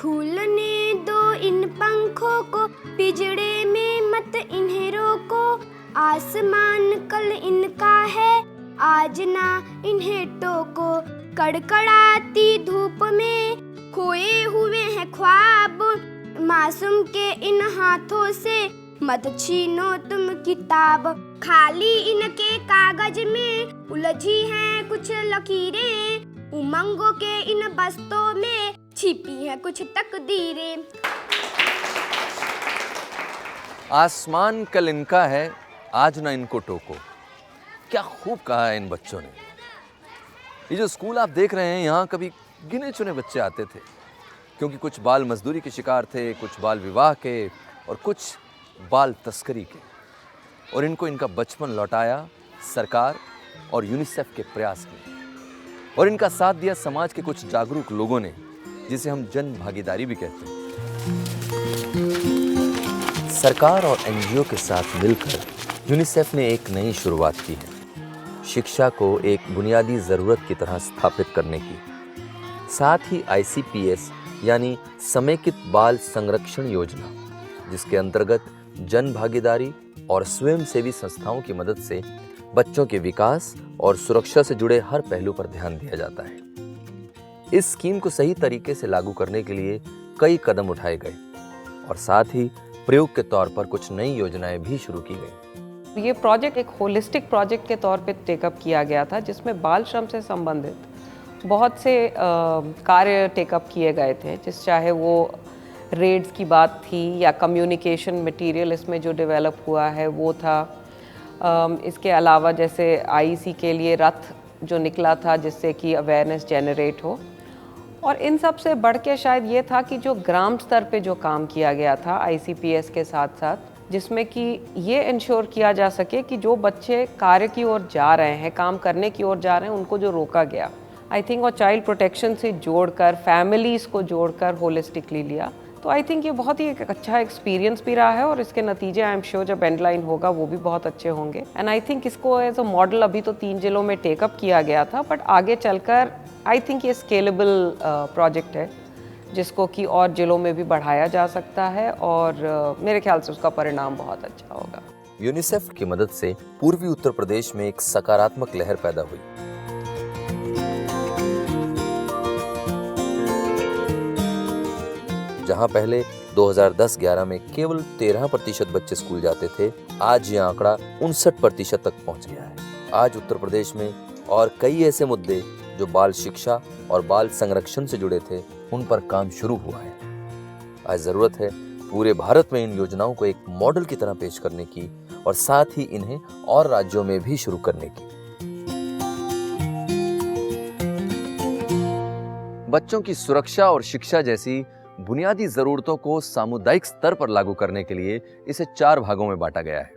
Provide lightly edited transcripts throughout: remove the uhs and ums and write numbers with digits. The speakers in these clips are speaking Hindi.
खुलने दो इन पंखों को, पिंजड़े में मत इन्हें रोको। आसमान कल इनका है, आज ना इन्हें टोको। कड़कड़ाती धूप में खोए हुए हैं ख्वाब, मासूम के इन हाथों से मत छीनो तुम किताब। खाली इनके कागज में उलझी हैं कुछ लकीरें, उमंगों के इन बस्तों में छिपी हैं कुछ तकदीरें। आसमान कल इनका है, आज ना इनको टोको। क्या खूब कहा है इन बच्चों ने। ये जो स्कूल आप देख रहे हैं, यहाँ कभी गिने चुने बच्चे आते थे, क्योंकि कुछ बाल मजदूरी के शिकार थे, कुछ बाल विवाह के और कुछ बाल तस्करी के। और इनको इनका बचपन लौटाया सरकार और यूनिसेफ के प्रयास में, और इनका साथ दिया समाज के कुछ जागरूक लोगों ने, जिसे हम जन भागीदारी भी कहते हैं। सरकार और एनजीओ के साथ मिलकर यूनिसेफ ने एक नई शुरुआत की है, शिक्षा को एक बुनियादी ज़रूरत की तरह स्थापित करने की। साथ ही आईसीपीएस यानी समेकित बाल संरक्षण योजना, जिसके अंतर्गत जन भागीदारी और स्वयंसेवी संस्थाओं की मदद से बच्चों के विकास और सुरक्षा से जुड़े हर पहलू पर ध्यान दिया जाता है। इस स्कीम को सही तरीके से लागू करने के लिए कई कदम उठाए गए और साथ ही प्रयोग के तौर पर कुछ नई योजनाएं भी शुरू की गई। ये प्रोजेक्ट एक होलिस्टिक प्रोजेक्ट के तौर पे टेकअप किया गया था, जिसमें बाल श्रम से संबंधित बहुत से कार्य टेकअप किए गए थे, चाहे वो रेड्स की बात थी या कम्युनिकेशन मटेरियल इसमें जो डेवलप हुआ है वो था। इसके अलावा जैसे आईसी के लिए रथ जो निकला था, जिससे कि अवेयरनेस जनरेट हो। और इन सब से बढ़ के शायद ये था कि जो ग्राम स्तर पे जो काम किया गया था आईसीपीएस के साथ साथ, जिसमें कि ये इंश्योर किया जा सके कि जो बच्चे कार्य की ओर जा रहे हैं, काम करने की ओर जा रहे हैं, उनको जो रोका गया, आई थिंक, और चाइल्ड प्रोटेक्शन से जोड़कर, फैमिलीज़ को जोड़कर होलिस्टिकली लिया। तो आई थिंक ये बहुत ही एक अच्छा एक्सपीरियंस भी रहा है, और इसके नतीजे आई एम श्योर जब एंड लाइन होगा वो भी बहुत अच्छे होंगे। एंड आई थिंक इसको एज अ मॉडल अभी तो 3 जिलों में टेकअप किया गया था, बट आगे चलकर आई थिंक ये स्केलेबल प्रोजेक्ट है, जिसको कि और जिलों में भी बढ़ाया जा सकता है, और मेरे ख्याल से उसका परिणाम बहुत अच्छा होगा। यूनिसेफ की मदद से पूर्वी उत्तर प्रदेश में एक सकारात्मक लहर पैदा हुई। जहां पहले 2010-11 में केवल 13% बच्चे स्कूल जाते थे, आज यह आंकड़ा 59% तक पहुंच गया है। आज उत्तर प्रदेश में और कई ऐसे मुद्दे जो बाल शिक्षा और बाल संरक्षण से जुड़े थे, उन पर काम शुरू हुआ है। आज जरूरत है पूरे भारत में इन योजनाओं को एक मॉडल की तरह पेश करने की, और साथ ही इन्हें और राज्यों में भी शुरू करने की। बच्चों की सुरक्षा और शिक्षा जैसी बुनियादी जरूरतों को सामुदायिक स्तर पर लागू करने के लिए इसे 4 भागों में बांटा गया है,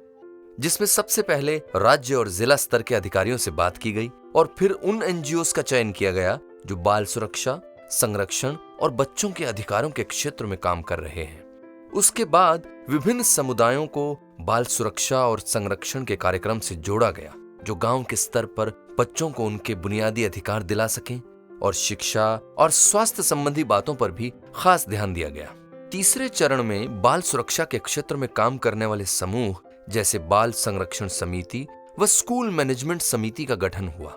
जिसमें सबसे पहले राज्य और जिला स्तर के अधिकारियों से बात की गई, और फिर उन एनजीओस का चयन किया गया जो बाल सुरक्षा, संरक्षण और बच्चों के अधिकारों के क्षेत्र में काम कर रहे हैं। उसके बाद विभिन्न समुदायों को बाल सुरक्षा और संरक्षण के कार्यक्रम से जोड़ा गया, जो गांव के स्तर पर बच्चों को उनके बुनियादी अधिकार दिला सकें, और शिक्षा और स्वास्थ्य संबंधी बातों पर भी खास ध्यान दिया गया। तीसरे चरण में बाल सुरक्षा के क्षेत्र में काम करने वाले समूह जैसे बाल संरक्षण समिति व स्कूल मैनेजमेंट समिति का गठन हुआ,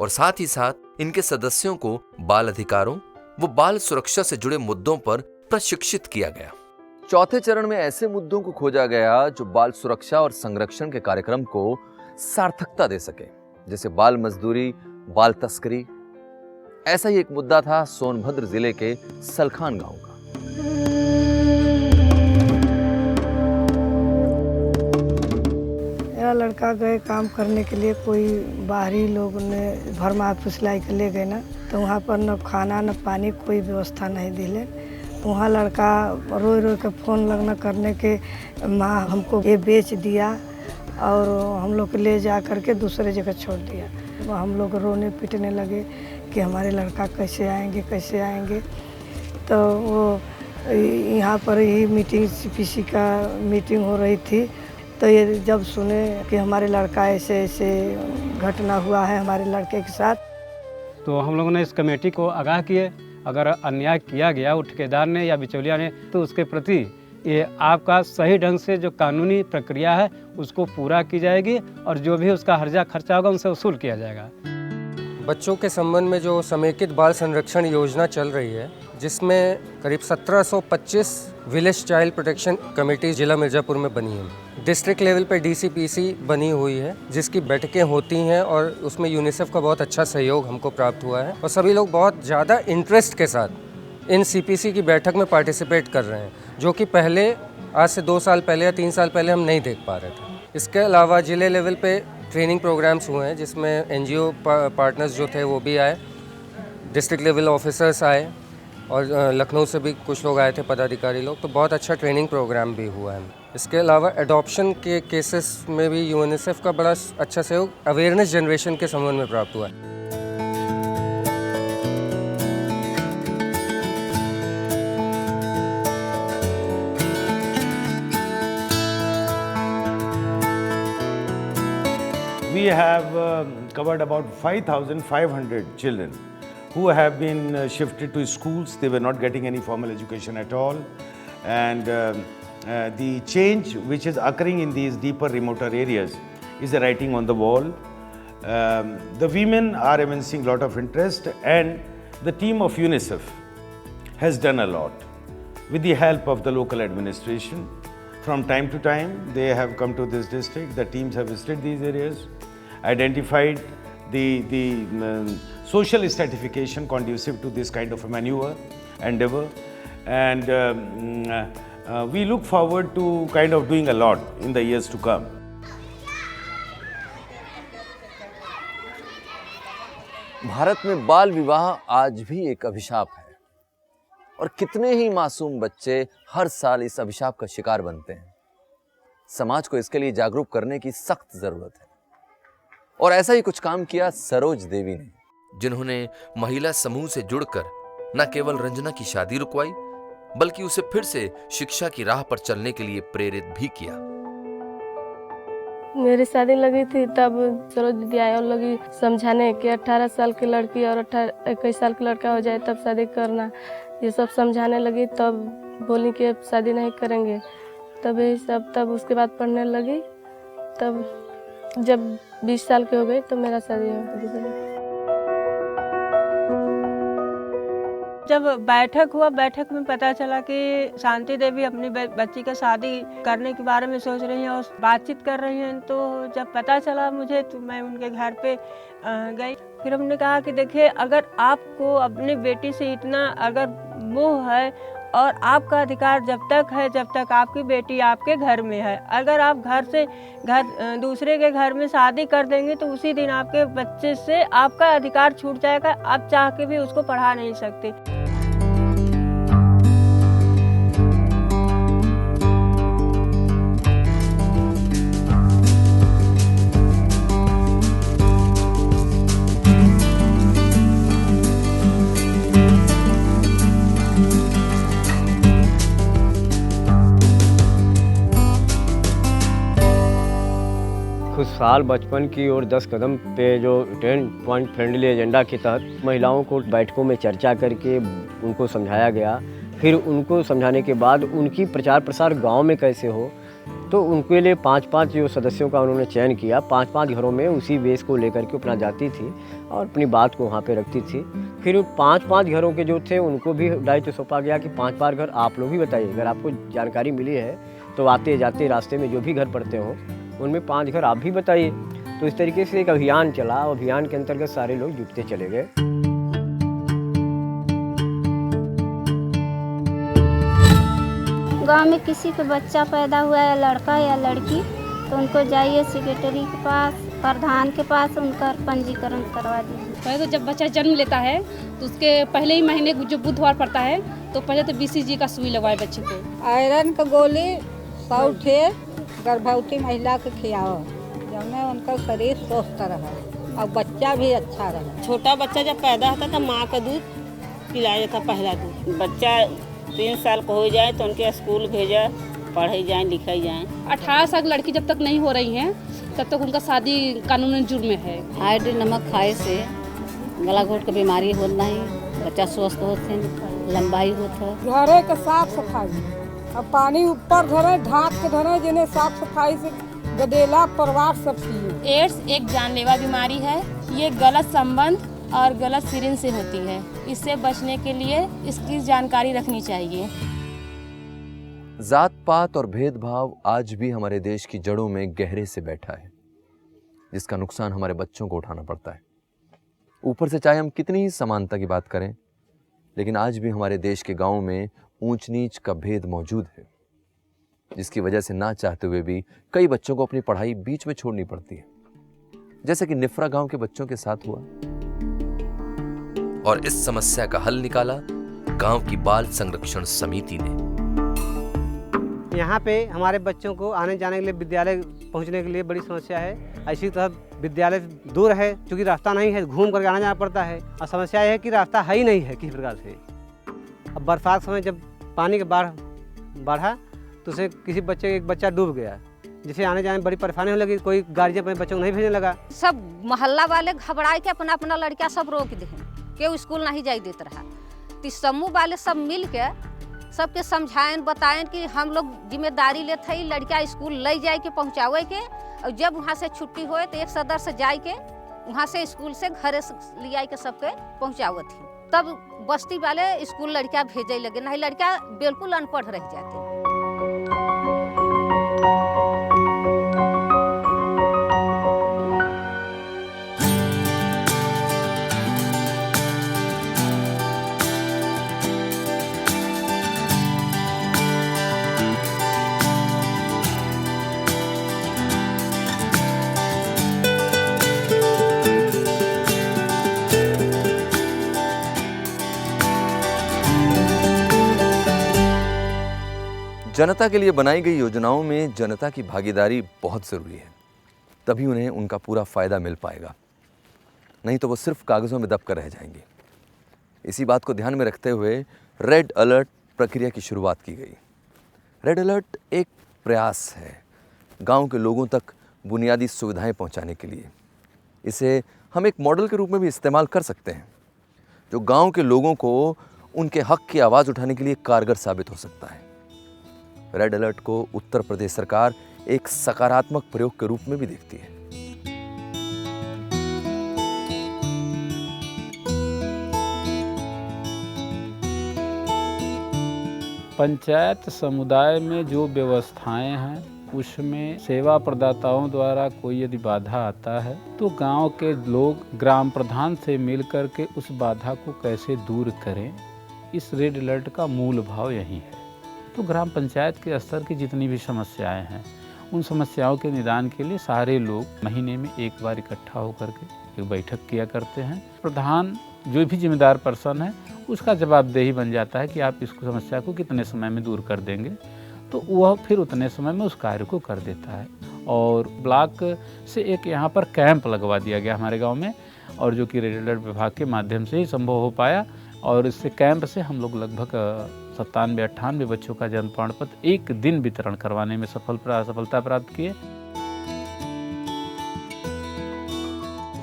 और साथ ही साथ इनके सदस्यों को बाल अधिकारों व बाल सुरक्षा से जुड़े मुद्दों पर प्रशिक्षित किया गया। चौथे चरण में ऐसे मुद्दों को खोजा गया जो बाल सुरक्षा और संरक्षण के कार्यक्रम को सार्थकता दे सके, जैसे बाल मजदूरी, बाल तस्करी। ऐसा ही एक मुद्दा था सोनभद्र जिले के सलखान गांव का। मेरा लड़का गए काम करने के लिए, कोई बाहरी लोग ने भरमा फुसलाई के ले गए ना, तो वहाँ पर न खाना न पानी कोई व्यवस्था नहीं दिले। वहाँ लड़का रोई रोई के फोन लगना करने के, माँ हमको ये बेच दिया और हम लोग ले जा करके दूसरे जगह छोड़ दिया। हम लोग रोने पीटने लगे कि हमारे लड़का कैसे आएंगे। तो वो यहाँ पर ही मीटिंग, सीपीसी का मीटिंग हो रही थी, तो ये जब सुने कि हमारे लड़का ऐसे घटना हुआ है हमारे लड़के के साथ, तो हम लोगों ने इस कमेटी को आगाह किए अगर अन्याय किया गया वो ठेकेदार ने या बिचौलिया ने, तो उसके प्रति ये आपका सही ढंग से जो कानूनी प्रक्रिया है उसको पूरा की जाएगी और जो भी उसका हर्जा खर्चा होगा उनसे वसूल किया जाएगा। बच्चों के संबंध में जो समेकित बाल संरक्षण योजना चल रही है, जिसमें करीब 1725 विलेज चाइल्ड प्रोटेक्शन कमेटी जिला मिर्ज़ापुर में बनी है। डिस्ट्रिक्ट लेवल पे डीसीपीसी बनी हुई है, जिसकी बैठकें होती हैं और उसमें यूनिसेफ का बहुत अच्छा सहयोग हमको प्राप्त हुआ है और सभी लोग बहुत ज़्यादा इंटरेस्ट के साथ इन सीपीसी की बैठक में पार्टिसिपेट कर रहे हैं, जो कि पहले आज से 2 साल पहले या 3 साल पहले हम नहीं देख पा रहे थे। इसके अलावा ज़िले लेवल पे ट्रेनिंग प्रोग्राम्स हुए हैं, जिसमें एनजीओ पार्टनर्स जो थे वो भी आए, डिस्ट्रिक्ट लेवल ऑफिसर्स आए और लखनऊ से भी कुछ लोग आए थे, पदाधिकारी लोग। तो बहुत अच्छा ट्रेनिंग प्रोग्राम भी हुआ है। इसके अलावा एडॉप्शन के केसेस में भी यूनिसेफ का बड़ा अच्छा सहयोग अवेयरनेस जनरेशन के संबंध में प्राप्त हुआ है। We have covered about 5,500 children who have been shifted to schools. They were not getting any formal education at all. And the change which is occurring in these deeper, remoter areas is the writing on the wall. The women are evincing a lot of interest, and the team of UNICEF has done a lot with the help of the local administration. From time to time, they have come to this district. The teams have visited these areas, identified the social stratification conducive to this kind of a maneuver, endeavor, and we look forward to kind of doing a lot in the years to come. Bharat में बाल विवाह आज भी एक अभिशाप है और कितने ही मासूम बच्चे हर साल इस अभिशाप का शिकार बनते हैं। समाज को इसके लिए जागरूक करने की सख्त जरूरत है और ऐसा ही कुछ काम किया सरोज देवी ने, जिन्होंने महिला समूह से जुड़कर न केवल रंजना की शादी रुकवाई बल्कि उसे फिर से शिक्षा की राह पर चलने के लिए प्रेरित भी किया। मेरी शादी लगी थी तब सरोज दीदी आई और लगी समझाने कि 18 साल की लड़की और 21 साल का लड़का हो जाए तब शादी करना, ये सब समझाने लगी। तब बोली कि अब शादी नहीं करेंगे, तब यही सब। तब उसके बाद पढ़ने लगी, तब जब 20 साल की हो गई तो मेरा शादी हो गई। जब बैठक हुआ, बैठक में पता चला कि शांति देवी अपनी बच्ची का शादी करने के बारे में सोच रही हैं और बातचीत कर रही हैं। तो जब पता चला मुझे तो मैं उनके घर पे गई। फिर हमने कहा कि देखिए, अगर आपको अपनी बेटी से इतना अगर मोह है और आपका अधिकार जब तक है जब तक आपकी बेटी आपके घर में है, अगर आप दूसरे के घर में शादी कर देंगे तो उसी दिन आपके बच्चे से आपका अधिकार छूट जाएगा। आप चाह के भी उसको पढ़ा नहीं सकते। खुशहाल बचपन की ओर 10 कदम पे जो 10 पॉइंट फ्रेंडली एजेंडा के तहत महिलाओं को बैठकों में चर्चा करके उनको समझाया गया। फिर उनको समझाने के बाद उनकी प्रचार प्रसार गांव में कैसे हो, तो उनके लिए 5-5 जो सदस्यों का उन्होंने चयन किया। 5-5 घरों में उसी बेस को लेकर के अपना जाती थी और अपनी बात को वहाँ पे रखती थी। फिर 5-5 घरों के जो थे उनको भी दायित्व सौंपा गया कि 5-5 घर आप लोग भी बताइए, अगर आपको जानकारी मिली है तो आते जाते रास्ते में जो भी घर पड़ते हों उनमें 5 घर आप भी बताइए। तो इस तरीके से एक अभियान चला। अभियान के अंतर्गत सारे लोग जुटते चले गए। गांव में किसी का बच्चा पैदा हुआ है, लड़का या लड़की, तो उनको जाइए सेक्रेटरी के पास, प्रधान के पास, उनका पंजीकरण करवा दीजिए। पहले तो जब बच्चा जन्म लेता है तो उसके पहले ही महीने जो बुधवार पड़ता है तो पहले तो BCG का सुई लगवाए बच्चे को। आयरन का गोली 100 ठे गर्भवती महिला के खिलाओ, जिसमें उनका शरीर स्वस्थ रहे और बच्चा भी अच्छा रहे। छोटा बच्चा जब पैदा होता था माँ का दूध पिलाया जाता, पहला दूध। बच्चा 3 साल का हो जाए तो उनके स्कूल भेजा, पढ़ाई जाए लिखाई जाए। 18 साल की लड़की जब तक नहीं हो रही है तब तक उनका शादी कानूनन जुर्म है। हाइड्रोजन नमक खाए से गला घोट की बीमारी होना ही बच्चा स्वस्थ होते, लंबाई होता। घरे के साफ सफाई, अब पानी ऊपर धरे ढाक के धरे, जिन्हें साफ सफाई से गदेला परिवार सब पिए। एड्स एक जानलेवा बीमारी है। ये गलत संबंध और गलत सिरिंज से होती है। इससे बचने के लिए इसकी जानकारी रखनी चाहिए। जात पात और भेदभाव आज भी हमारे देश की जड़ों में गहरे से बैठा है, जिसका नुकसान हमारे बच्चों को उठाना पड़ता है। ऊपर से चाहे हम कितनी ही समानता की बात करें, लेकिन आज भी हमारे देश के गांवों में ऊंच नीच का भेद मौजूद है, जिसकी वजह से ना चाहते हुए भी कई बच्चों को अपनी पढ़ाई बीच में छोड़नी पड़ती है, जैसे कि निफ्रा गांव के बच्चों के साथ हुआ। और इस समस्या का हल निकाला गांव की बाल संरक्षण समिति ने। यहाँ पे हमारे बच्चों को आने जाने के लिए, विद्यालय पहुँचने के लिए बड़ी समस्या है। ऐसी तरह विद्यालय दूर है, क्योंकि रास्ता नहीं है, घूम कर आना जाना पड़ता है। और समस्या यह है कि रास्ता है ही नहीं है किसी प्रकार से। अब बरसात समय जब पानी का बाढ़ बढ़ा तो उससे किसी बच्चे एक बच्चा डूब गया, जिसे आने जाने में बड़ी परेशानी होने लगी। कोई गार्जियन अपने बच्चों को नहीं भेजने लगा। सब मोहल्ला वाले घबराए के अपना अपना लड़का सब रोक दे, केहू स्कूल नहीं जाए देते रहा। तो समूह वाले सब मिल के सबके समझाएं बताएं कि हम लोग जिम्मेदारी लेते हैं लड़का स्कूल ले जाए के पहुँचावे के, और जब वहाँ से छुट्टी होए तो एक सदस्य जाए के वहाँ से स्कूल से घरे से ले आए के सबके पहुँचावत थी। तब बस्ती वाले स्कूल लड़का भेजे लगे, नहीं लड़का बिल्कुल अनपढ़ रह जाते। जनता के लिए बनाई गई योजनाओं में जनता की भागीदारी बहुत ज़रूरी है, तभी उन्हें उनका पूरा फ़ायदा मिल पाएगा, नहीं तो वो सिर्फ कागज़ों में दब कर रह जाएंगे। इसी बात को ध्यान में रखते हुए रेड अलर्ट प्रक्रिया की शुरुआत की गई। रेड अलर्ट एक प्रयास है गांव के लोगों तक बुनियादी सुविधाएं पहुंचाने के लिए। इसे हम एक मॉडल के रूप में भी इस्तेमाल कर सकते हैं, जो गांव के लोगों को उनके हक की आवाज़ उठाने के लिए कारगर साबित हो सकता है। रेड अलर्ट को उत्तर प्रदेश सरकार एक सकारात्मक प्रयोग के रूप में भी देखती है। पंचायत समुदाय में जो व्यवस्थाएं हैं उसमें सेवा प्रदाताओं द्वारा कोई यदि बाधा आता है तो गांव के लोग ग्राम प्रधान से मिलकर के उस बाधा को कैसे दूर करें, इस रेड अलर्ट का मूल भाव यही है। तो ग्राम पंचायत के स्तर की जितनी भी समस्याएं हैं उन समस्याओं के निदान के लिए सारे लोग महीने में एक बार इकट्ठा होकर के एक बैठक किया करते हैं। प्रधान जो भी जिम्मेदार पर्सन है उसका जवाबदेही बन जाता है कि आप इस समस्या को कितने समय में दूर कर देंगे, तो वह फिर उतने समय में उस कार्य को कर देता है। और ब्लॉक से एक यहाँ पर कैंप लगवा दिया गया हमारे गांव में, और जो कि रेड अलर्ट विभाग के माध्यम से ही संभव हो पाया। और इससे कैंप से हम लोग लगभग 97-98 बच्चों का जन्म प्रमाण पत्र एक दिन वितरण करवाने में सफलता प्राप्त किए।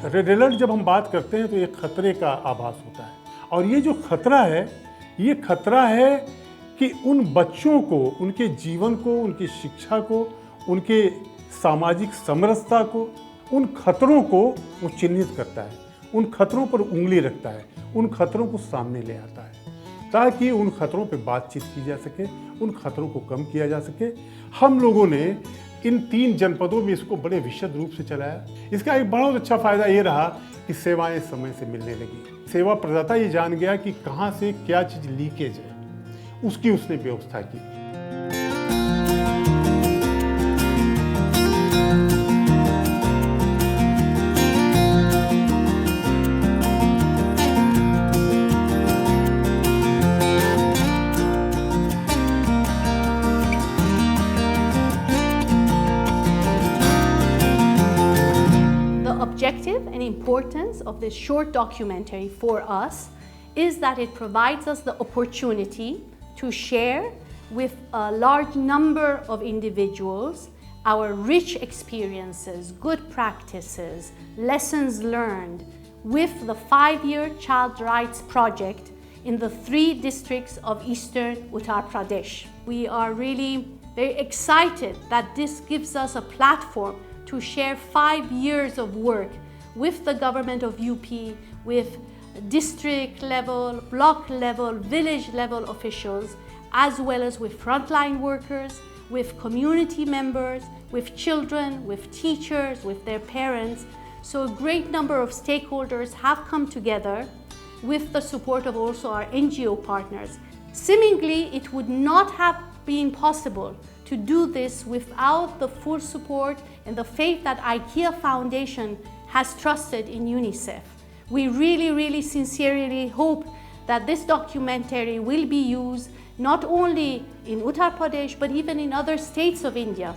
रेड अलर्ट जब हम बात करते हैं तो एक खतरे का आभास होता है, और ये जो खतरा है ये खतरा है कि उन बच्चों को, उनके जीवन को, उनकी शिक्षा को, उनके सामाजिक समरसता को, उन खतरों को वो चिन्हित करता है, उन खतरों पर उंगली रखता है, उन खतरों को सामने ले आता है ताकि उन खतरों पे बातचीत की जा सके, उन खतरों को कम किया जा सके। हम लोगों ने इन 3 जनपदों में इसको बड़े विशद रूप से चलाया। इसका एक बहुत अच्छा फायदा ये रहा कि सेवाएं समय से मिलने लगी। सेवा प्रदाता ये जान गया कि कहाँ से क्या चीज़ लीकेज है, उसकी उसने व्यवस्था की। Objective and importance of this short documentary for us is that it provides us the opportunity to share with a large number of individuals our rich experiences, good practices, lessons learned with the 5-year child rights project in the 3 districts of eastern Uttar Pradesh. We are really very excited that this gives us a platform to share 5 years of work with the government of UP, with district level, block level, village level officials, as well as with frontline workers, with community members, with children, with teachers, with their parents. So a great number of stakeholders have come together with the support of also our NGO partners. Seemingly, it would not have been possible to do this without the full support and the faith that IKEA Foundation has trusted in UNICEF. We really sincerely hope that this documentary will be used not only in Uttar Pradesh but even in other states of India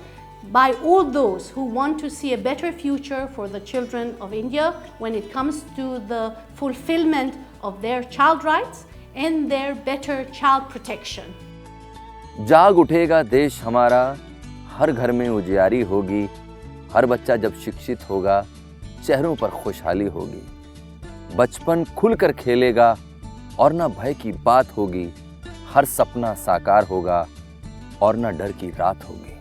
by all those who want to see a better future for the children of India when it comes to the fulfillment of their child rights and their better child protection. जाग उठेगा देश हमारा, हर घर में उजियारी होगी, हर बच्चा जब शिक्षित होगा, चेहरों पर खुशहाली होगी, बचपन खुलकर खेलेगा और ना भय की बात होगी, हर सपना साकार होगा और ना डर की रात होगी।